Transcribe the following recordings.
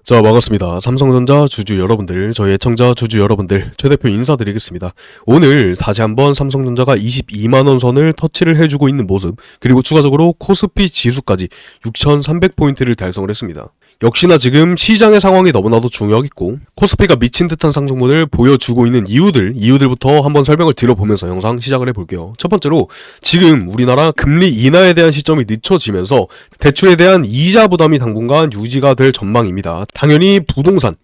자, 반갑습니다. 삼성전자 주주 여러분들, 저희 애청자 주주 여러분들, 최 대표 인사드리겠습니다. 오늘 다시 한번 삼성전자가 22만원 선을 터치를 해주고 있는 모습, 그리고 추가적으로 코스피 지수까지 6,300포인트를 달성을 했습니다. 역시나 지금 시장의 상황이 너무나도 중요하겠고, 코스피가 미친 듯한 상승분을 보여주고 있는 이유들부터 한번 설명을 드려보면서 영상 시작을 해볼게요. 첫 번째로, 지금 우리나라 금리 인하에 대한 시점이 늦춰지면서 대출에 대한 이자 부담이 당분간 유지가 될 전망입니다. 당연히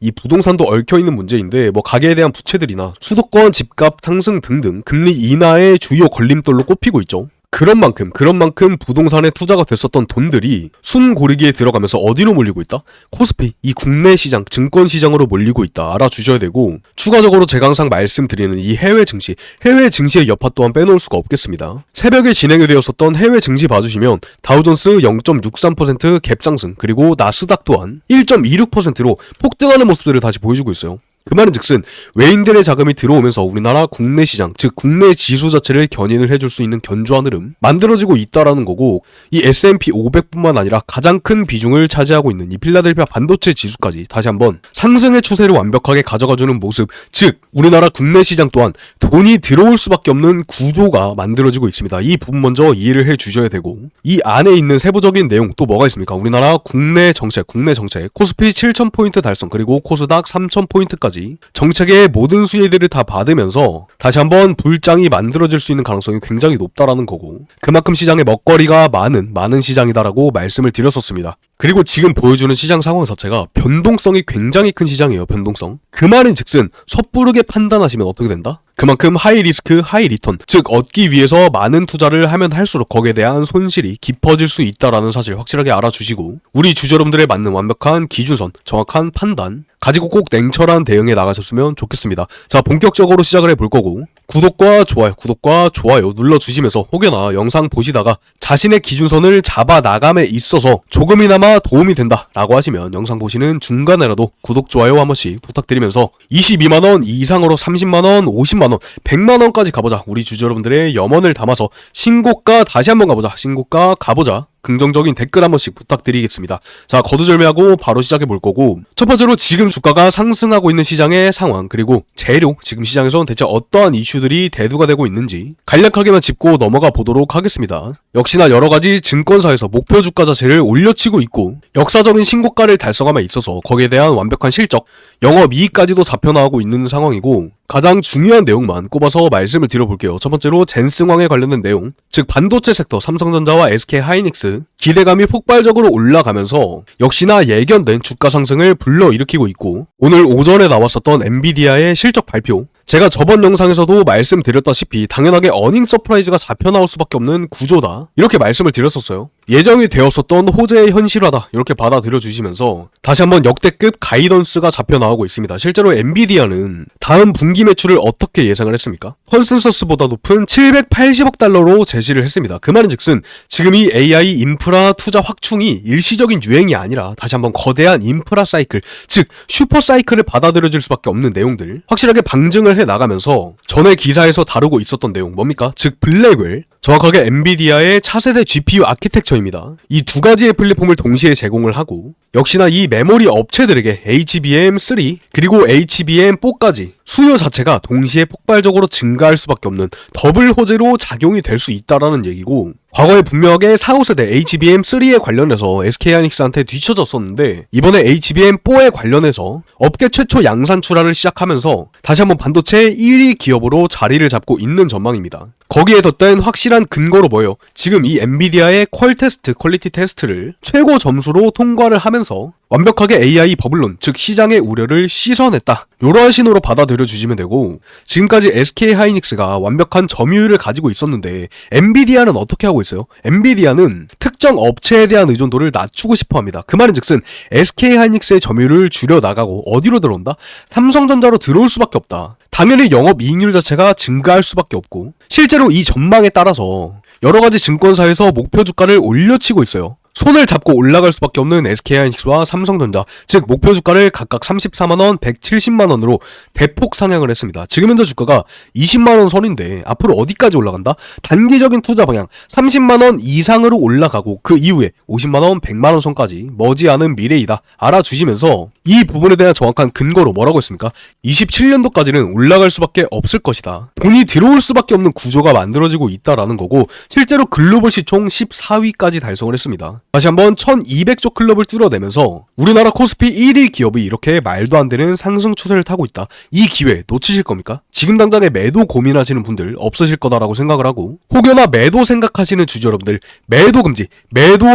이 부동산도 얽혀있는 문제인데, 가게에 대한 부채들이나 수도권 집값 상승 등등 금리 인하의 주요 걸림돌로 꼽히고 있죠. 그런 만큼 부동산에 투자가 됐었던 돈들이 숨고르기에 들어가면서 어디로 몰리고 있다? 코스피, 이 국내 시장, 증권 시장으로 몰리고 있다. 알아주셔야 되고, 추가적으로 제가 항상 말씀드리는 이 해외 증시의 여파 또한 빼놓을 수가 없겠습니다. 새벽에 진행이 되었었던 해외 증시 봐주시면 다우존스 0.63% 갭상승, 그리고 나스닥 또한 1.26%로 폭등하는 모습들을 다시 보여주고 있어요. 그 말은 즉슨 외인들의 자금이 들어오면서 우리나라 국내 시장, 즉 국내 지수 자체를 견인을 해줄 수 있는 견조한 흐름 만들어지고 있다라는 거고, 이 S&P 500뿐만 아니라 가장 큰 비중을 차지하고 있는 이 필라델피아 반도체 지수까지 다시 한번 상승의 추세를 완벽하게 가져가주는 모습, 즉 우리나라 국내 시장 또한 돈이 들어올 수밖에 없는 구조가 만들어지고 있습니다. 이 부분 먼저 이해를 해주셔야 되고, 이 안에 있는 세부적인 내용 또 뭐가 있습니까? 우리나라 국내 정책, 코스피 7,000포인트 달성, 그리고 코스닥 3,000포인트까지 정책의 모든 수혜들을 다 받으면서 다시 한번 불장이 만들어질 수 있는 가능성이 굉장히 높다라는 거고, 그만큼 시장에 먹거리가 많은 시장이다라고 말씀을 드렸었습니다. 그리고 지금 보여주는 시장 상황 자체가 변동성이 굉장히 큰 시장이에요. 변동성. 그 말인 즉슨 섣부르게 판단하시면 어떻게 된다? 그만큼 하이 리스크, 하이 리턴, 즉 얻기 위해서 많은 투자를 하면 할수록 거기에 대한 손실이 깊어질 수 있다라는 사실 확실하게 알아주시고, 우리 주주 여러분들에 맞는 완벽한 기준선, 정확한 판단 가지고 꼭 냉철한 대응에 나가셨으면 좋겠습니다. 자, 본격적으로 시작을 해볼 거고, 구독과 좋아요 눌러주시면서 혹여나 영상 보시다가 자신의 기준선을 잡아 나감에 있어서 조금이나마 도움이 된다라고 하시면 영상 보시는 중간에라도 구독, 좋아요 한 번씩 부탁드리면서 22만원 이상으로 30만원, 50만원, 100만원까지 가보자. 우리 주주 여러분들의 염원을 담아서 신고가 다시 한번 가보자. 신고가 가보자. 긍정적인 댓글 한 번씩 부탁드리겠습니다. 자, 거두절미하고 바로 시작해 볼 거고, 첫 번째로 지금 주가가 상승하고 있는 시장의 상황, 그리고 재료, 지금 시장에서는 대체 어떠한 이슈들이 대두가 되고 있는지 간략하게만 짚고 넘어가 보도록 하겠습니다. 역시나 여러가지 증권사에서 목표 주가 자체를 올려치고 있고, 역사적인 신고가를 달성함에 있어서 거기에 대한 완벽한 실적, 영업이익까지도 잡혀 나오고 있는 상황이고, 가장 중요한 내용만 꼽아서 말씀을 드려볼게요. 첫 번째로 젠승왕에 관련된 내용, 즉 반도체 섹터 삼성전자와 SK하이닉스 기대감이 폭발적으로 올라가면서 역시나 예견된 주가 상승을 불러일으키고 있고, 오늘 오전에 나왔었던 엔비디아의 실적 발표, 제가 저번 영상에서도 말씀드렸다시피 당연하게 어닝 서프라이즈가 잡혀 나올 수밖에 없는 구조다, 이렇게 말씀을 드렸었어요. 예정이 되었었던 호재의 현실화다, 이렇게 받아들여 주시면서 다시 한번 역대급 가이던스가 잡혀 나오고 있습니다. 실제로 엔비디아는 다음 분기 매출을 어떻게 예상을 했습니까? 컨센서스보다 높은 780억 달러로 제시를 했습니다. 그 말은 즉슨 지금 이 AI 인프라 투자 확충이 일시적인 유행이 아니라 다시 한번 거대한 인프라 사이클, 즉 슈퍼 사이클을 받아들여질 수밖에 없는 내용들 확실하게 방증을 해 나가면서 전에 기사에서 다루고 있었던 내용 뭡니까? 즉 블랙웰, 정확하게 엔비디아의 차세대 GPU 아키텍처입니다. 이 두 가지의 플랫폼을 동시에 제공을 하고, 역시나 이 메모리 업체들에게 HBM3 그리고 HBM4까지 수요 자체가 동시에 폭발적으로 증가할 수밖에 없는 더블 호재로 작용이 될 수 있다라는 얘기고, 과거에 분명하게 4, 5세대 HBM3에 관련해서 SK하이닉스한테 뒤쳐졌었는데, 이번에 HBM4에 관련해서 업계 최초 양산 출하를 시작하면서 다시 한번 반도체 1위 기업으로 자리를 잡고 있는 전망입니다. 거기에 덧댄 확실한 근거로 뭐예요? 지금 이 엔비디아의 퀄리티 테스트를 최고 점수로 통과를 하면서 완벽하게 AI 버블론, 즉 시장의 우려를 씻어냈다, 이러한 신호로 받아들여 주시면 되고, 지금까지 SK하이닉스가 완벽한 점유율을 가지고 있었는데 엔비디아는 어떻게 하고 있어요? 엔비디아는 특정 업체에 대한 의존도를 낮추고 싶어합니다. 그 말은 즉슨 SK하이닉스의 점유율을 줄여나가고 어디로 들어온다? 삼성전자로 들어올 수밖에 없다. 당연히 영업이익률 자체가 증가할 수밖에 없고, 실제로 이 전망에 따라서 여러가지 증권사에서 목표 주가를 올려치고 있어요. 손을 잡고 올라갈 수밖에 없는 SK하이닉스와 삼성전자, 즉 목표 주가를 각각 34만원, 170만원으로 대폭 상향을 했습니다. 지금 현재 주가가 20만원 선인데 앞으로 어디까지 올라간다? 단기적인 투자 방향 30만원 이상으로 올라가고 그 이후에 50만원, 100만원 선까지 머지않은 미래이다 알아주시면서 이 부분에 대한 정확한 근거로 뭐라고 했습니까? 27년도까지는 올라갈 수밖에 없을 것이다. 돈이 들어올 수밖에 없는 구조가 만들어지고 있다라는 거고, 실제로 글로벌 시총 14위까지 달성을 했습니다. 다시 한번 1200조 클럽을 뚫어내면서 우리나라 코스피 1위 기업이 이렇게 말도 안 되는 상승 추세를 타고 있다. 이 기회 놓치실 겁니까? 지금 당장에 매도 고민하시는 분들 없으실 거다라고 생각을 하고, 혹여나 매도 생각하시는 주주 여러분들, 매도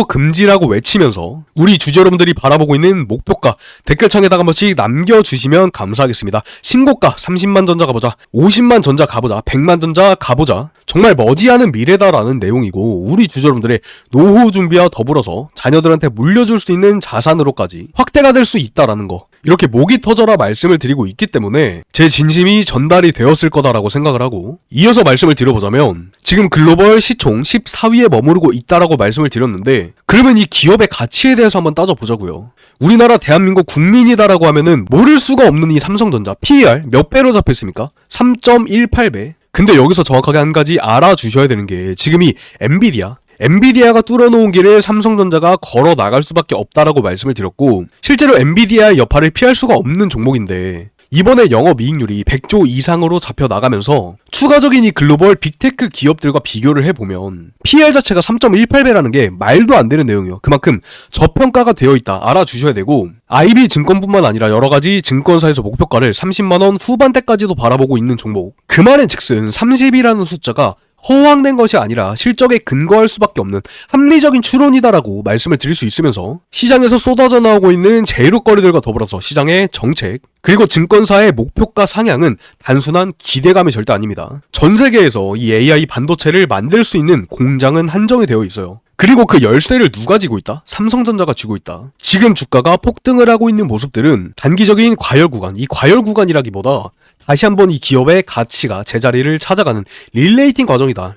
금지라고 외치면서 우리 주주 여러분들이 바라보고 있는 목표가 댓글창에다가 한 번씩 남겨주시면 감사하겠습니다. 신고가 30만 전자 가보자, 50만 전자 가보자, 100만 전자 가보자. 정말 머지않은 미래다라는 내용이고, 우리 주주 여러분들의 노후 준비와 더불어서 자녀들한테 물려줄 수 있는 자산으로까지 확대가 될 수 있다라는 거, 이렇게 목이 터져라 말씀을 드리고 있기 때문에 제 진심이 전달이 되었을 거다라고 생각을 하고, 이어서 말씀을 드려보자면 지금 글로벌 시총 14위에 머무르고 있다라고 말씀을 드렸는데, 그러면 이 기업의 가치에 대해서 한번 따져보자고요. 우리나라 대한민국 국민이다라고 하면은 모를 수가 없는 이 삼성전자 PER 몇 배로 잡혔습니까? 3.18배. 근데 여기서 정확하게 한 가지 알아주셔야 되는 게, 지금 이 엔비디아가 뚫어놓은 길을 삼성전자가 걸어 나갈 수밖에 없다라고 말씀을 드렸고, 실제로 엔비디아의 여파를 피할 수가 없는 종목인데 이번에 영업이익률이 100조 이상으로 잡혀 나가면서 추가적인 이 글로벌 빅테크 기업들과 비교를 해보면 PER 자체가 3.18배라는 게 말도 안 되는 내용이에요. 그만큼 저평가가 되어 있다 알아주셔야 되고, IB증권뿐만 아니라 여러가지 증권사에서 목표가를 30만원 후반대까지도 바라보고 있는 종목, 그 말은 즉슨 30이라는 숫자가 허황된 것이 아니라 실적에 근거할 수밖에 없는 합리적인 추론이다라고 말씀을 드릴 수 있으면서, 시장에서 쏟아져 나오고 있는 제휴거리들과 더불어서 시장의 정책, 그리고 증권사의 목표가 상향은 단순한 기대감이 절대 아닙니다. 전 세계에서 이 AI 반도체를 만들 수 있는 공장은 한정이 되어 있어요. 그리고 그 열쇠를 누가 쥐고 있다? 삼성전자가 쥐고 있다. 지금 주가가 폭등을 하고 있는 모습들은 단기적인 과열 구간, 이 과열 구간이라기보다 다시 한번 이 기업의 가치가 제자리를 찾아가는 릴레이팅 과정이다.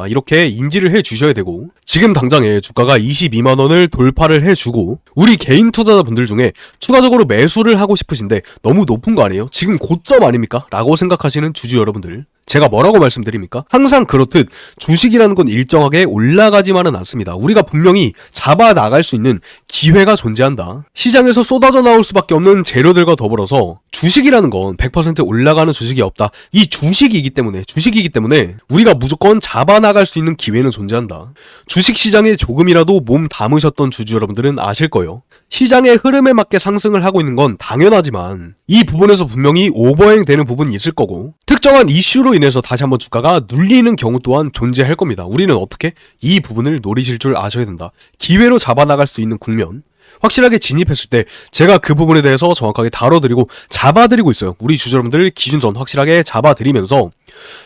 이렇게 인지를 해주셔야 되고, 지금 당장에 주가가 22만원을 돌파를 해주고, 우리 개인 투자자분들 중에 추가적으로 매수를 하고 싶으신데 너무 높은 거 아니에요? 지금 고점 아닙니까? 라고 생각하시는 주주 여러분들, 제가 뭐라고 말씀드립니까? 항상 그렇듯 주식이라는 건 일정하게 올라가지만은 않습니다. 우리가 분명히 잡아 나갈 수 있는 기회가 존재한다. 시장에서 쏟아져 나올 수밖에 없는 재료들과 더불어서 주식이라는 건 100% 올라가는 주식이 없다. 이 주식이기 때문에 우리가 무조건 잡아 나갈 수 있는 기회는 존재한다. 주식 시장에 조금이라도 몸 담으셨던 주주 여러분들은 아실 거예요. 시장의 흐름에 맞게 상승을 하고 있는 건 당연하지만 이 부분에서 분명히 오버행 되는 부분이 있을 거고, 특정한 이슈로 인해서 다시 한번 주가가 눌리는 경우 또한 존재할 겁니다. 우리는 어떻게? 이 부분을 노리실 줄 아셔야 된다. 기회로 잡아나갈 수 있는 국면, 확실하게 진입했을 때 제가 그 부분에 대해서 정확하게 다뤄드리고 잡아드리고 있어요. 우리 주주 여러분들 기준선 확실하게 잡아드리면서,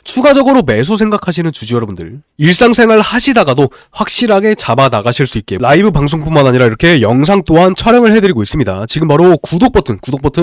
추가적으로 매수 생각하시는 주주 여러분들, 일상생활 하시다가도 확실하게 잡아 나가실 수 있게 라이브 방송뿐만 아니라 이렇게 영상 또한 촬영을 해드리고 있습니다. 지금 바로 구독 버튼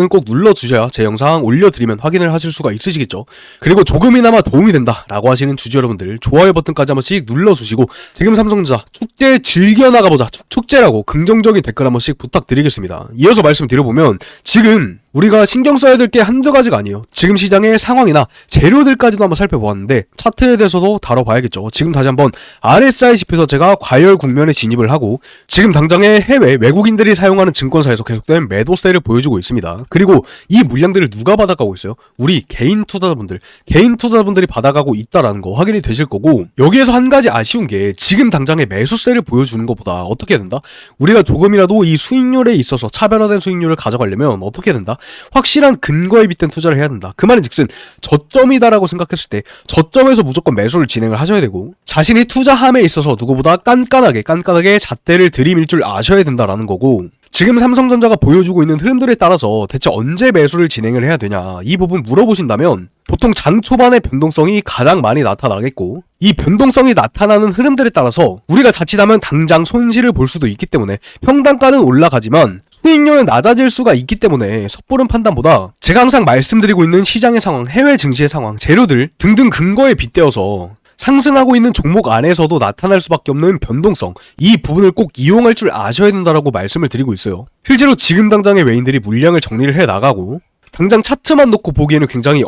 꼭 눌러주셔야 제 영상 올려드리면 확인을 하실 수가 있으시겠죠. 그리고 조금이나마 도움이 된다 라고 하시는 주주 여러분들, 좋아요 버튼까지 한 번씩 눌러주시고, 지금 삼성전자 축제 즐겨나가보자, 축제라고 긍정적인 댓글 한 번씩 부탁드리겠습니다. 이어서 말씀드려보면, 지금 우리가 신경 써야 될 게 한두 가지가 아니에요. 지금 시장의 상황이나 재료들까지도 한번 살펴보았는데 차트에 대해서도 다뤄봐야겠죠. 지금 다시 한번 RSI 지표에서 제가 과열 국면에 진입을 하고, 지금 당장의 해외 외국인들이 사용하는 증권사에서 계속된 매도세를 보여주고 있습니다. 그리고 이 물량들을 누가 받아가고 있어요? 우리 개인 투자자분들이 받아가고 있다라는 거 확인이 되실 거고, 여기에서 한 가지 아쉬운 게, 지금 당장의 매수세를 보여주는 것보다 어떻게 해야 된다? 우리가 조금이라도 이 수익률에 있어서 차별화된 수익률을 가져가려면 어떻게 해야 된다? 확실한 근거에 빗댄 투자를 해야 된다. 그 말은 즉슨 저점이다라고 생각했을 때 저점에서 무조건 매수를 진행을 하셔야 되고, 자신이 투자함에 있어서 누구보다 깐깐하게 잣대를 들이밀 줄 아셔야 된다라는 거고, 지금 삼성전자가 보여주고 있는 흐름들에 따라서 대체 언제 매수를 진행을 해야 되냐, 이 부분 물어보신다면 보통 장 초반의 변동성이 가장 많이 나타나겠고, 이 변동성이 나타나는 흐름들에 따라서 우리가 자칫하면 당장 손실을 볼 수도 있기 때문에 평단가는 올라가지만 수익률은 낮아질 수가 있기 때문에 섣부른 판단보다 제가 항상 말씀드리고 있는 시장의 상황, 해외 증시의 상황, 재료들 등등 근거에 빗대어서 상승하고 있는 종목 안에서도 나타날 수밖에 없는 변동성, 이 부분을 꼭 이용할 줄 아셔야 된다라고 말씀을 드리고 있어요. 실제로 지금 당장의 외인들이 물량을 정리를 해 나가고 당장 차트만 놓고 보기에는 굉장히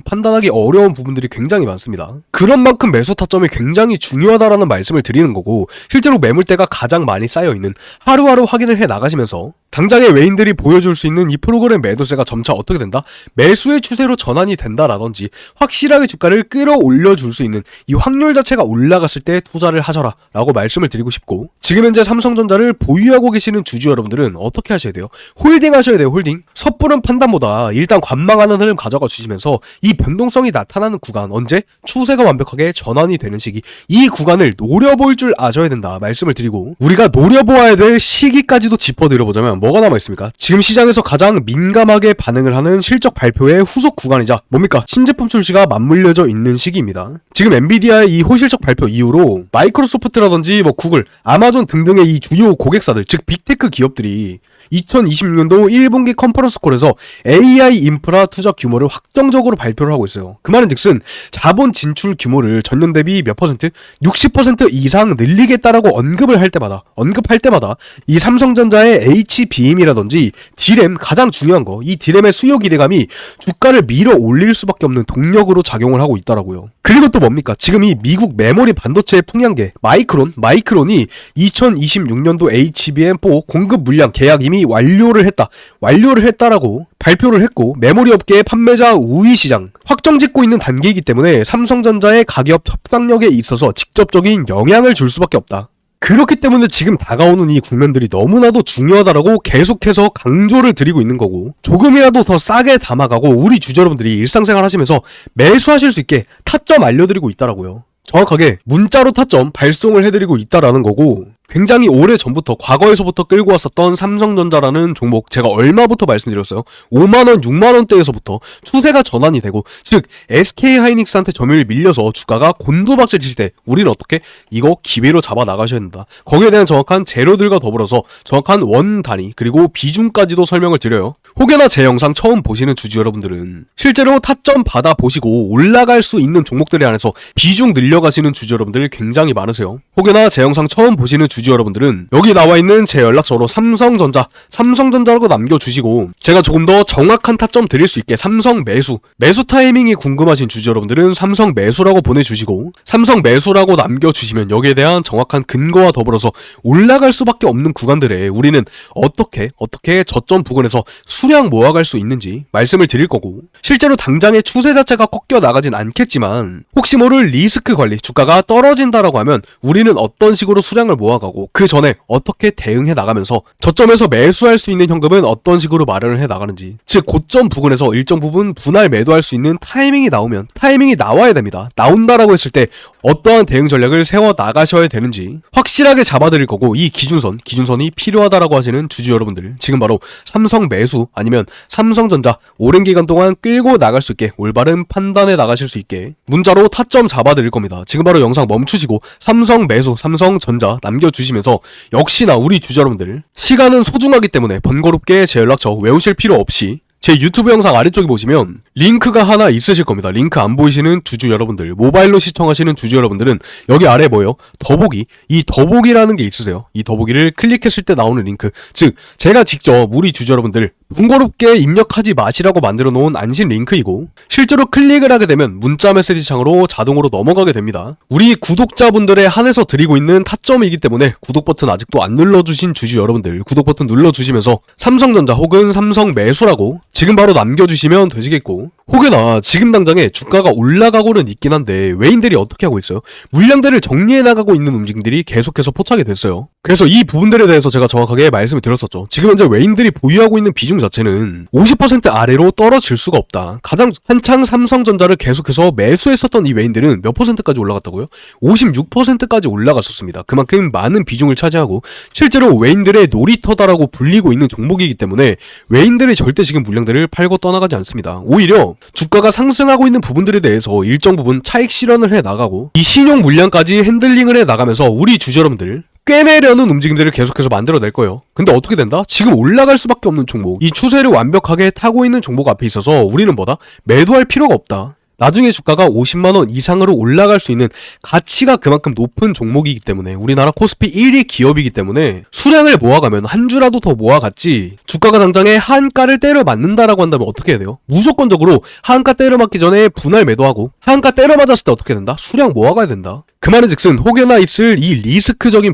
판단하기 어려운 부분들이 굉장히 많습니다. 그런 만큼 매수 타점이 굉장히 중요하다라는 말씀을 드리는 거고, 실제로 매물대가 가장 많이 쌓여있는 하루하루 확인을 해 나가시면서 당장의 외인들이 보여줄 수 있는 이 프로그램 매도세가 점차 어떻게 된다? 매수의 추세로 전환이 된다라든지 확실하게 주가를 끌어올려 줄 수 있는 이 확률 자체가 올라갔을 때 투자를 하셔라 라고 말씀을 드리고 싶고, 지금 현재 삼성전자를 보유하고 계시는 주주 여러분들은 어떻게 하셔야 돼요? 홀딩 하셔야 돼요. 홀딩. 섣부른 판단보다 일단 관망하는 흐름 가져가 주시면서 이 변동성이 나타나는 구간, 언제 추세가 완벽하게 전환이 되는 시기, 이 구간을 노려볼 줄 아셔야 된다 말씀을 드리고, 우리가 노려보아야 될 시기까지도 짚어드려보자면 뭐가 남아있습니까? 지금 시장에서 가장 민감하게 반응을 하는 실적 발표의 후속 구간이자 뭡니까? 신제품 출시가 맞물려져 있는 시기입니다. 지금 엔비디아의 이 호실적 발표 이후로 마이크로소프트라든지 구글, 아마존 등등의 이 주요 고객사들, 즉 빅테크 기업들이 2026년도 1분기 컨퍼런스콜에서 AI 인프라 투자 규모를 확정적으로 발표를 하고 있어요. 그 말은 즉슨 자본 진출 규모를 전년 대비 몇 퍼센트? 60% 이상 늘리겠다라고 언급할 때마다 이 삼성전자의 HBM이라든지 D램, 가장 중요한 거, 이 D램의 수요 기대감이 주가를 밀어 올릴 수밖에 없는 동력으로 작용을 하고 있더라고요. 그리고 또 뭡니까? 지금 이 미국 메모리 반도체의 풍량계 마이크론이 2026년도 HBM4 공급 물량 계약 이미 완료를 했다라고 발표를 했고, 메모리 업계의 판매자 우위 시장 확정짓고 있는 단계이기 때문에 삼성전자의 가격 협상력에 있어서 직접적인 영향을 줄 수밖에 없다. 그렇기 때문에 지금 다가오는 이 국면들이 너무나도 중요하다라고 계속해서 강조를 드리고 있는 거고, 조금이라도 더 싸게 담아가고 우리 주주 여러분들이 일상생활 하시면서 매수하실 수 있게 타점 알려드리고 있다라고요. 정확하게 문자로 타점 발송을 해드리고 있다라는 거고, 굉장히 오래전부터 과거에서부터 끌고 왔었던 삼성전자라는 종목, 제가 얼마부터 말씀드렸어요? 5만원, 6만원대에서부터 추세가 전환이 되고, 즉 SK하이닉스한테 점유율 밀려서 주가가 곤두박질 칠 때 우리는 어떻게? 이거 기회로 잡아 나가셔야 된다. 거기에 대한 정확한 재료들과 더불어서 정확한 원 단위 그리고 비중까지도 설명을 드려요. 혹여나 제 영상 처음 보시는 주주 여러분들은 실제로 타점 받아보시고 올라갈 수 있는 종목들에 한해서 비중 늘려가시는 주주 여러분들 굉장히 많으세요. 혹여나 제 영상 처음 보시는 주주 여러분들은 여기 나와있는 제 연락처로 삼성전자라고 남겨주시고, 제가 조금 더 정확한 타점 드릴 수 있게 삼성 매수 타이밍이 궁금하신 주주 여러분들은 삼성 매수라고 보내주시고, 삼성 매수라고 남겨주시면 여기에 대한 정확한 근거와 더불어서 올라갈 수밖에 없는 구간들에 우리는 어떻게 저점 부근에서 수량 모아갈 수 있는지 말씀을 드릴 거고, 실제로 당장의 추세 자체가 꺾여 나가진 않겠지만 혹시 모를 리스크 관리, 주가가 떨어진다라고 하면 우리는 어떤 식으로 수량을 모아가고 그 전에 어떻게 대응해 나가면서 저점에서 매수할 수 있는 현금은 어떤 식으로 마련을 해 나가는지, 즉 고점 부근에서 일정 부분 분할 매도할 수 있는 타이밍이 나와야 됩니다. 나온다라고 했을 때 어떠한 대응 전략을 세워 나가셔야 되는지 확실하게 잡아드릴 거고, 이 기준선이 필요하다라고 하시는 주주 여러분들, 지금 바로 삼성 매수 아니면 삼성전자 오랜 기간 동안 끌고 나갈 수 있게 올바른 판단해 나가실 수 있게 문자로 타점 잡아드릴 겁니다. 지금 바로 영상 멈추시고 삼성 매수, 삼성전자 남겨주시면서, 역시나 우리 주주 여러분들 시간은 소중하기 때문에 번거롭게 제 연락처 외우실 필요 없이 제 유튜브 영상 아래쪽에 보시면 링크가 하나 있으실 겁니다. 링크 안 보이시는 주주 여러분들, 모바일로 시청하시는 주주 여러분들은 여기 아래 뭐예요? 더보기, 이 더보기라는 게 있으세요. 이 더보기를 클릭했을 때 나오는 링크, 즉 제가 직접 우리 주주 여러분들 번거롭게 입력하지 마시라고 만들어 놓은 안심 링크이고, 실제로 클릭을 하게 되면 문자 메시지 창으로 자동으로 넘어가게 됩니다. 우리 구독자분들에 한해서 드리고 있는 타점이기 때문에 구독 버튼 아직도 안 눌러주신 주주 여러분들, 구독 버튼 눌러주시면서 삼성전자 혹은 삼성 매수라고 지금 바로 남겨주시면 되시겠고, 혹여나 지금 당장에 주가가 올라가고는 있긴 한데 외인들이 어떻게 하고 있어요? 물량들을 정리해 나가고 있는 움직임들이 계속해서 포착이 됐어요. 그래서 이 부분들에 대해서 제가 정확하게 말씀을 드렸었죠. 지금 현재 외인들이 보유하고 있는 비중 자체는 50% 아래로 떨어질 수가 없다. 가장 한창 삼성전자를 계속해서 매수했었던 이 외인들은 몇 퍼센트까지 올라갔다고요? 56%까지 올라갔었습니다. 그만큼 많은 비중을 차지하고 실제로 외인들의 놀이터다라고 불리고 있는 종목이기 때문에 외인들이 절대 지금 물량들을 팔고 떠나가지 않습니다. 오히려 주가가 상승하고 있는 부분들에 대해서 일정 부분 차익 실현을 해 나가고 이 신용 물량까지 핸들링을 해 나가면서 우리 주주 여러분들 꿰내려는 움직임들을 계속해서 만들어낼 거예요. 근데 어떻게 된다? 지금 올라갈 수밖에 없는 종목, 이 추세를 완벽하게 타고 있는 종목 앞에 있어서 우리는 뭐다? 매도할 필요가 없다. 나중에 주가가 50만원 이상으로 올라갈 수 있는 가치가 그만큼 높은 종목이기 때문에 우리나라 코스피 1위 기업이기 때문에 수량을 모아가면 한 주라도 더 모아갔지 주가가 당장에 하한가를 때려 맞는다라고 한다면 어떻게 해야 돼요? 무조건적으로 하한가 때려 맞기 전에 분할 매도하고 하한가 때려 맞았을 때 어떻게 된다? 수량 모아가야 된다. 그 말은 즉슨 혹여나 있을 이 리스크적인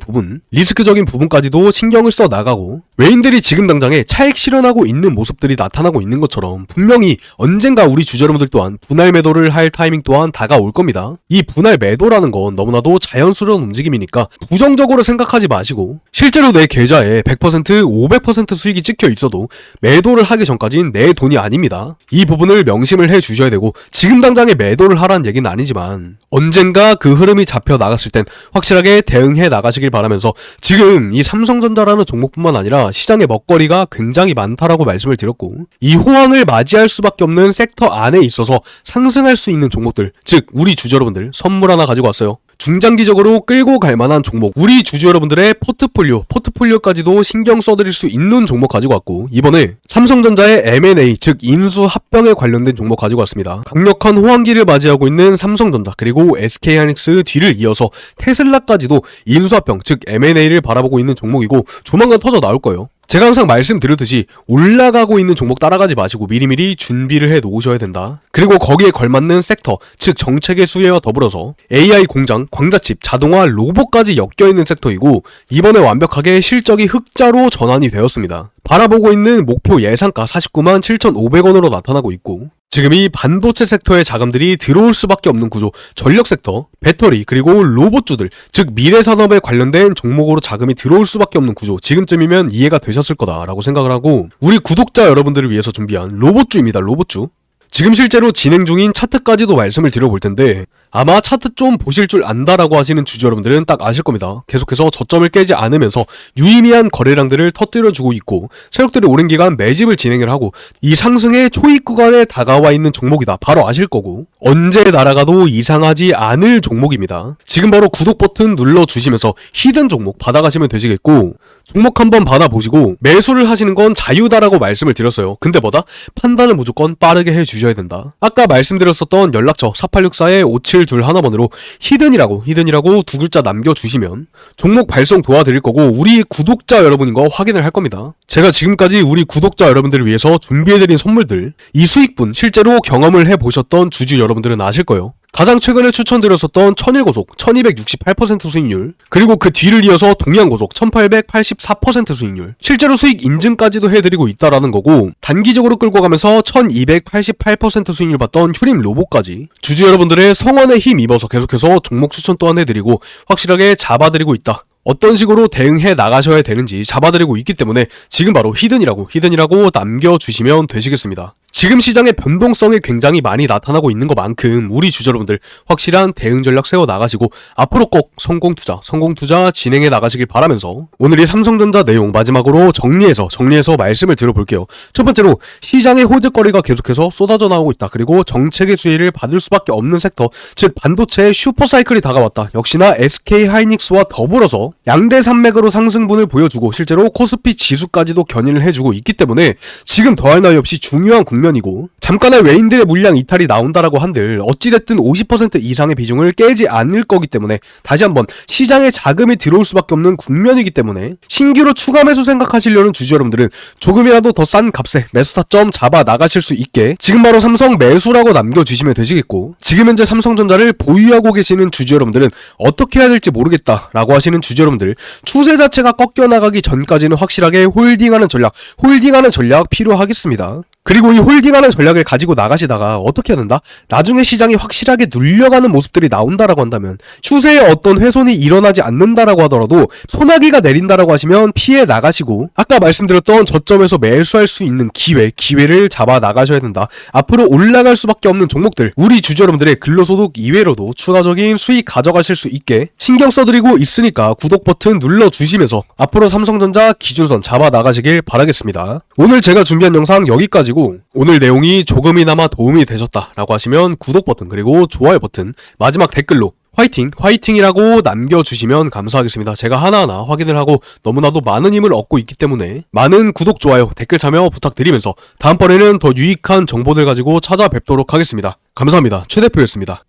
부분까지도 신경을 써 나가고 외인들이 지금 당장에 차익 실현하고 있는 모습들이 나타나고 있는 것처럼 분명히 언젠가 우리 주주 여러분들 또한 분할 매도를 할 타이밍 또한 다가올 겁니다. 이 분할 매도라는 건 너무나도 자연스러운 움직임이니까 부정적으로 생각하지 마시고 실제로 내 계좌에 100%, 500% 수익이 찍혀 있어도 매도를 하기 전까진 내 돈이 아닙니다. 이 부분을 명심을 해 주셔야 되고 지금 당장에 매도를 하라는 얘기는 아니지만 언젠가 그 흐름이 잡혀 나갔을 땐 확실하게 대응해 나가시길 바라면서 지금 이 삼성전자라는 종목뿐만 아니라 시장의 먹거리가 굉장히 많다라고 말씀을 드렸고 이 호황을 맞이할 수밖에 없는 섹터 안에 있어서 상승할 수 있는 종목들 즉 우리 주주 여러분들 선물 하나 가지고 왔어요. 중장기적으로 끌고 갈 만한 종목 우리 주주 여러분들의 포트폴리오까지도 신경 써드릴 수 있는 종목 가지고 왔고 이번에 삼성전자의 M&A 즉 인수 합병에 관련된 종목 가지고 왔습니다. 강력한 호황기를 맞이하고 있는 삼성전자 그리고 SK하이닉스 뒤를 이어서 테슬라까지도 인수 합병 즉 M&A를 바라보고 있는 종목이고 조만간 터져 나올 거예요. 제가 항상 말씀드렸듯이 올라가고 있는 종목 따라가지 마시고 미리미리 준비를 해 놓으셔야 된다. 그리고 거기에 걸맞는 섹터, 즉 정책의 수혜와 더불어서 AI 공장, 광자칩, 자동화, 로봇까지 엮여있는 섹터이고 이번에 완벽하게 실적이 흑자로 전환이 되었습니다. 바라보고 있는 목표 예상가 49만 7,500원으로 나타나고 있고 지금 이 반도체 섹터의 자금들이 들어올 수밖에 없는 구조, 전력 섹터, 배터리, 그리고 로봇주들, 즉 미래 산업에 관련된 종목으로 자금이 들어올 수밖에 없는 구조, 지금쯤이면 이해가 되셨을 거다라고 생각을 하고 우리 구독자 여러분들을 위해서 준비한 로봇주입니다. 로봇주. 지금 실제로 진행 중인 차트까지도 말씀을 드려볼 텐데 아마 차트 좀 보실 줄 안다라고 하시는 주주 여러분들은 딱 아실 겁니다. 계속해서 저점을 깨지 않으면서 유의미한 거래량들을 터뜨려주고 있고 세력들이 오랜 기간 매집을 진행을 하고 이 상승의 초입 구간에 다가와 있는 종목이다. 바로 아실 거고 언제 날아가도 이상하지 않을 종목입니다. 지금 바로 구독 버튼 눌러주시면서 히든 종목 받아가시면 되시겠고 종목 한번 받아보시고 매수를 하시는 건 자유다라고 말씀을 드렸어요. 근데 뭐다? 판단을 무조건 빠르게 해주셔야 된다. 아까 말씀드렸었던 연락처 4864-5721번으로 히든이라고 두 글자 남겨주시면 종목 발송 도와드릴 거고 우리 구독자 여러분인 거 확인을 할 겁니다. 제가 지금까지 우리 구독자 여러분들을 위해서 준비해드린 선물들 이 수익분 실제로 경험을 해보셨던 주주 여러분들은 아실 거예요. 가장 최근에 추천드렸었던 천일고속 1268% 수익률 그리고 그 뒤를 이어서 동양고속 1884% 수익률 실제로 수익 인증까지도 해드리고 있다라는 거고 단기적으로 끌고 가면서 1288% 수익률 봤던 휴림 로봇까지 주주 여러분들의 성원에 힘입어서 계속해서 종목 추천 또한 해드리고 확실하게 잡아드리고 있다. 어떤 식으로 대응해 나가셔야 되는지 잡아드리고 있기 때문에 지금 바로 히든이라고 남겨주시면 되시겠습니다. 지금 시장의 변동성이 굉장히 많이 나타나고 있는 것만큼 우리 주주 여러분들 확실한 대응 전략 세워 나가시고 앞으로 꼭 성공 투자 진행해 나가시길 바라면서 오늘 이 삼성전자 내용 마지막으로 정리해서 말씀을 드려볼게요. 첫 번째로 시장의 호재거리가 계속해서 쏟아져 나오고 있다. 그리고 정책의 수혜를 받을 수밖에 없는 섹터 즉 반도체의 슈퍼사이클이 다가왔다. 역시나 SK하이닉스와 더불어서 양대 산맥으로 상승분을 보여주고 실제로 코스피 지수까지도 견인을 해주고 있기 때문에 지금 더할 나위 없이 중요한 국면이고 잠깐의 외인들의 물량 이탈이 나온다라고 한들 어찌됐든 50% 이상의 비중을 깨지 않을 거기 때문에 다시 한번 시장에 자금이 들어올 수밖에 없는 국면이기 때문에 신규로 추가 매수 생각하시려는 주주 여러분들은 조금이라도 더 싼 값에 매수 타점 잡아 나가실 수 있게 지금 바로 삼성 매수라고 남겨주시면 되시겠고 지금 현재 삼성전자를 보유하고 계시는 주주 여러분들은 어떻게 해야 될지 모르겠다라고 하시는 주주 여러분들 추세 자체가 꺾여 나가기 전까지는 확실하게 홀딩하는 전략 필요하겠습니다. 그리고 이 홀딩하는 전략을 가지고 나가시다가 어떻게 해야 된다? 나중에 시장이 확실하게 눌려가는 모습들이 나온다라고 한다면 추세에 어떤 훼손이 일어나지 않는다라고 하더라도 소나기가 내린다라고 하시면 피해 나가시고 아까 말씀드렸던 저점에서 매수할 수 있는 기회를 잡아 나가셔야 된다. 앞으로 올라갈 수밖에 없는 종목들 우리 주주 여러분들의 근로소득 이외로도 추가적인 수익 가져가실 수 있게 신경 써드리고 있으니까 구독 버튼 눌러주시면서 앞으로 삼성전자 기준선 잡아 나가시길 바라겠습니다. 오늘 제가 준비한 영상 여기까지고 오늘 내용이 조금이나마 도움이 되셨다라고 하시면 구독 버튼 그리고 좋아요 버튼 마지막 댓글로 화이팅! 화이팅이라고 남겨주시면 감사하겠습니다. 제가 하나하나 확인을 하고 너무나도 많은 힘을 얻고 있기 때문에 많은 구독, 좋아요, 댓글 참여 부탁드리면서 다음번에는 더 유익한 정보들 가지고 찾아뵙도록 하겠습니다. 감사합니다. 최 대표였습니다.